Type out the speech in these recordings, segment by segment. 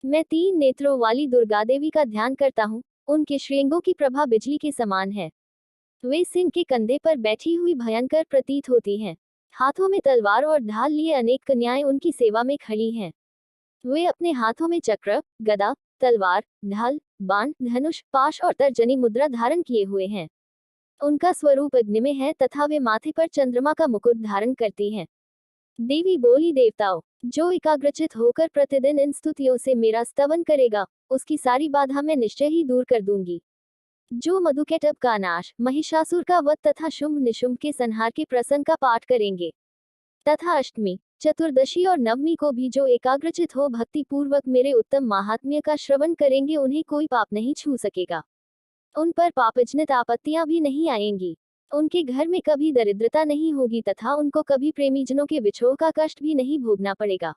मैं 3 नेत्रों वाली दुर्गा देवी का ध्यान करता हूँ। उनके श्रृंगों की प्रभा बिजली के समान है। वे सिंह के कंधे पर बैठी हुई भयंकर प्रतीत होती हैं। हाथों में तलवार और ढाल लिए अनेक कन्याएं उनकी सेवा में खड़ी हैं। वे अपने हाथों में चक्र, गदा, तलवार, ढाल, बाण, धनुष, पाश और तर्जनी मुद्रा धारण किए हुए हैं। उनका स्वरूप अग्निमय है तथा वे माथे पर चंद्रमा का मुकुट धारण करती हैं। देवी बोली, देवताओं, जो एकाग्रचित होकर प्रतिदिन इन स्तुतियों से मेरा स्तवन करेगा, उसकी सारी बाधा मैं निश्चय ही दूर कर दूंगी। जो मधुकैटभ का नाश, महिषासुर का वध तथा शुंभ निशुंभ के संहार के प्रसंग का पाठ करेंगे, तथा अष्टमी, चतुर्दशी और नवमी को भी जो एकाग्रचित हो भक्ति पूर्वक मेरे उत्तम महात्म्य का श्रवण करेंगे, उन्हें कोई पाप नहीं छू सकेगा। उन पर पापजनित आपत्तियां भी नहीं आएंगी। उनके घर में कभी दरिद्रता नहीं होगी तथा उनको कभी प्रेमीजनों के विछोह का कष्ट भी नहीं भोगना पड़ेगा।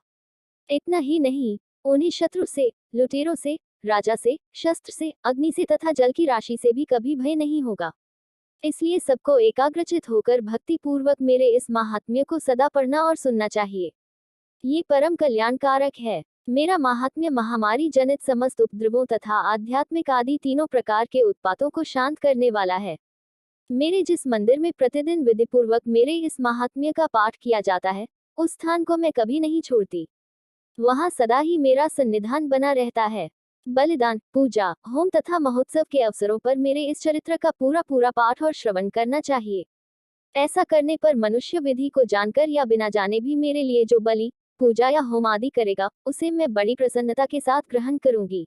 इतना ही नहीं, उन्हें शत्रु से, लुटेरों से, राजा से, शस्त्र से, अग्नि से तथा जल की राशि से भी कभी भय नहीं होगा। इसलिए सबको एकाग्रचित होकर भक्ति पूर्वक मेरे इस महात्म्य को सदा पढ़ना और सुनना चाहिए। ये परम कल्याणकारक है। मेरा महात्म्य महामारी जनित समस्त उपद्रवों तथा आध्यात्मिक आदि तीनों प्रकार के उत्पातों को शांत करने वाला है। मेरे जिस मंदिर में प्रतिदिन विधिपूर्वक मेरे इस महात्म्य का पाठ किया जाता है, उस स्थान को मैं कभी नहीं छोड़ती। वहां सदा ही मेरा सन्निधान बना रहता है। बलिदान, पूजा, होम तथा महोत्सव के अवसरों पर मेरे इस चरित्र का पूरा पूरा पाठ और श्रवण करना चाहिए। ऐसा करने पर मनुष्य विधि को जानकर या बिना जाने भी मेरे लिए जो बलि, पूजा या होम आदि करेगा, उसे मैं बड़ी प्रसन्नता के साथ ग्रहण करूंगी।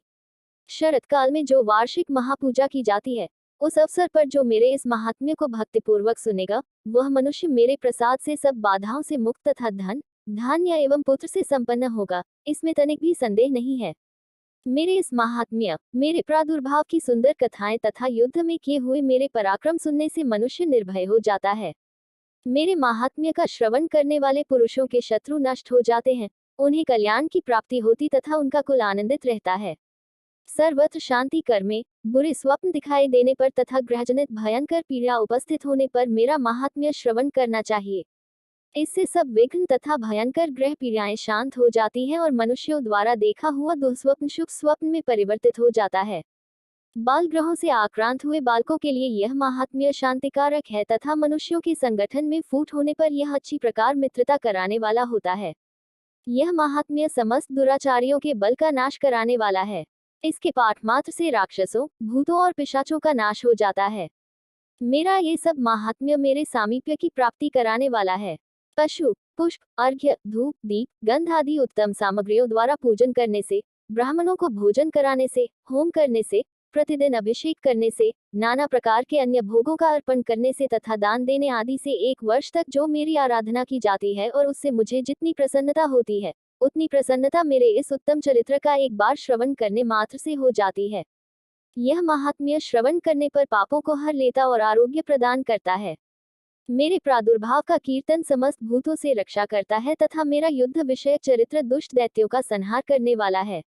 शरत काल में जो वार्षिक महापूजा की जाती है, उस अवसर पर जो मेरे इस महात्म्य को भक्तिपूर्वक सुनेगा, वह मनुष्य मेरे प्रसाद से सब बाधाओं से मुक्त तथा धन, धान्य एवं पुत्र से संपन्न होगा, इसमें तनिक भी संदेह नहीं है। मेरे इस महात्म्य, मेरे प्रादुर्भाव की सुंदर कथाएं तथा युद्ध में किए हुए मेरे पराक्रम सुनने से मनुष्य निर्भय हो जाता है। मेरे महात्म्य का श्रवण करने वाले पुरुषों के शत्रु नष्ट हो जाते हैं, उन्हें कल्याण की प्राप्ति होती तथा उनका कुल आनंदित रहता है। सर्वत्र शांति कर में, बुरे स्वप्न दिखाई देने पर तथा ग्रहजनित भयंकर पीड़ा उपस्थित होने पर मेरा महात्म्य श्रवण करना चाहिए। इससे सब विघ्न तथा भयंकर ग्रह पीड़ाएं शांत हो जाती हैं और मनुष्यों द्वारा देखा हुआ दुःस्वप्न शुभ स्वप्न में परिवर्तित हो जाता है। बाल ग्रहों से आक्रांत हुए बालकों के लिए यह महात्म्य शांतिकारक है तथा मनुष्यों के संगठन में फूट होने पर यह अच्छी प्रकार मित्रता कराने वाला होता है। यह महात्म्य समस्त दुराचारियों के बल का नाश कराने वाला है। इसके पाठ मात्र से राक्षसों, भूतों और पिशाचों का नाश हो जाता है। मेरा ये सब महात्म्य मेरे सामीप्य की प्राप्ति कराने वाला है। पशु, पुष्प, अर्घ्य, धूप, दीप, गंध आदि उत्तम सामग्रियों द्वारा पूजन करने से, ब्राह्मणों को भोजन कराने से, होम करने से, प्रतिदिन अभिषेक करने से, नाना प्रकार के अन्य भोगों का अर्पण करने से तथा दान देने आदि से 1 वर्ष तक जो मेरी आराधना की जाती है और उससे मुझे जितनी प्रसन्नता होती है, उतनी प्रसन्नता मेरे इस उत्तम चरित्र का एक बार श्रवण करने मात्र से हो जाती है। यह महात्म्य श्रवण करने पर पापों को हर लेता और आरोग्य प्रदान करता है। मेरे प्रादुर्भाव का कीर्तन समस्त भूतों से रक्षा करता है तथा मेरा युद्ध विषय चरित्र दुष्ट दैत्यों का संहार करने वाला है।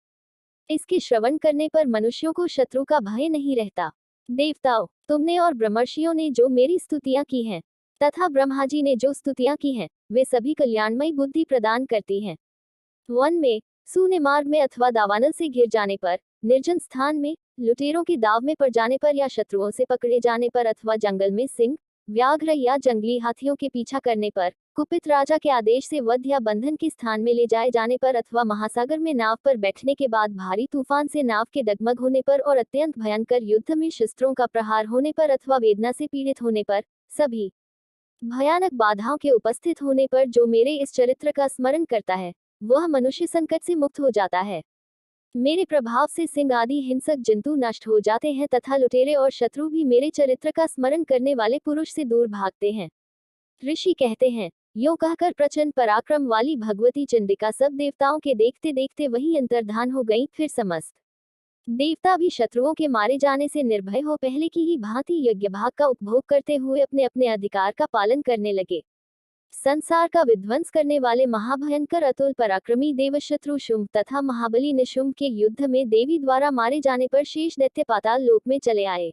इसके श्रवण करने पर मनुष्यों को शत्रु का भय नहीं रहता। देवताओं, तुमने और ब्रह्मर्षियों ने जो मेरी स्तुतियां की हैं, तथा ब्रह्मा जी ने जो स्तुतियां की हैं, वे सभी कल्याणमयी बुद्धि प्रदान करती हैं। वन में, सूने मार्ग में अथवा दावानल से घिर जाने पर, निर्जन स्थान में, लुटेरों के दाव में पड़ जाने पर या शत्रुओं से पकड़े जाने पर अथवा जंगल में सिंह, व्याघ्र या जंगली हाथियों के पीछा करने पर, कुपित राजा के आदेश से वध या बंधन के स्थान में ले जाए जाने पर अथवा महासागर में नाव पर बैठने के बाद भारी तूफान से नाव के डगमग होने पर और अत्यंत भयंकर युद्ध में शस्त्रों का प्रहार होने पर अथवा वेदना से पीड़ित होने पर, सभी भयानक बाधाओं के उपस्थित होने पर जो मेरे इस चरित्र का स्मरण करता है, वह मनुष्य संकट से मुक्त हो जाता है। मेरे प्रभाव से सिंह आदि हिंसक जंतु नष्ट हो जाते हैं तथा लुटेरे और शत्रु भी मेरे चरित्र का स्मरण करने वाले पुरुष से दूर भागते हैं। ऋषि कहते हैं, यूं कहकर प्रचंड पराक्रम वाली भगवती चंडिका सब देवताओं के देखते देखते वहीं अंतर्धान हो गईं। फिर समस्त देवता भी शत्रुओं के मारे जाने से निर्भय हो पहले की ही भांति यज्ञ भाग का उपभोग करते हुए अपने अपने अधिकार का पालन करने लगे। संसार का विध्वंस करने वाले महाभयंकर अतुल पराक्रमी देव शत्रु शुंभ तथा महाबली निशुंभ के युद्ध में देवी द्वारा मारे जाने पर शेष दैत्य पाताल लोक में चले आए।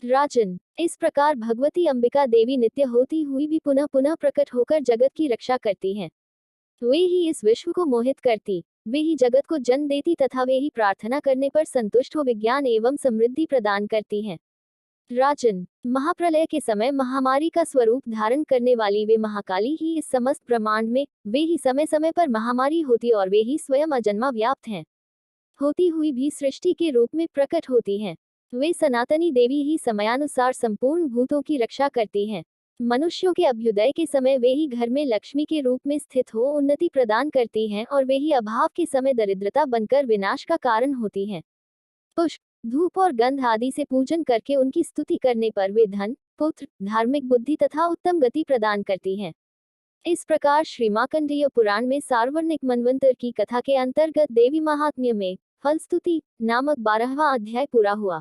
राजन, इस प्रकार भगवती अंबिका देवी नित्य होती हुई भी पुनः पुनः प्रकट होकर जगत की रक्षा करती हैं। वे ही इस विश्व को मोहित करती वे ही जगत को जन्म देती तथा वे ही प्रार्थना करने पर संतुष्ट हो विज्ञान एवं समृद्धि प्रदान करती हैं। राजन, महाप्रलय के समय महामारी का स्वरूप धारण करने वाली वे महाकाली ही इस समस्त ब्रह्मांड में, वे ही समय समय पर महामारी होती और वे ही स्वयं अजन्मा व्याप्त हैं, होती हुई भी सृष्टि के रूप में प्रकट होती हैं। वे सनातनी देवी ही समयानुसार संपूर्ण भूतों की रक्षा करती हैं। मनुष्यों के अभ्युदय के समय वे ही घर में लक्ष्मी के रूप में स्थित हो उन्नति प्रदान करती हैं और वे ही अभाव के समय दरिद्रता बनकर विनाश का कारण होती हैं। पुष्प, धूप और गंध आदि से पूजन करके उनकी स्तुति करने पर वे धन, पुत्र, धार्मिक बुद्धि तथा उत्तम गति प्रदान करती हैं। इस प्रकार श्री मार्कंडेय पुराण में सार्वर्णिक मनवंतर की कथा के अंतर्गत देवी महात्म्य में फलस्तुति नामक 12वां अध्याय पूरा हुआ।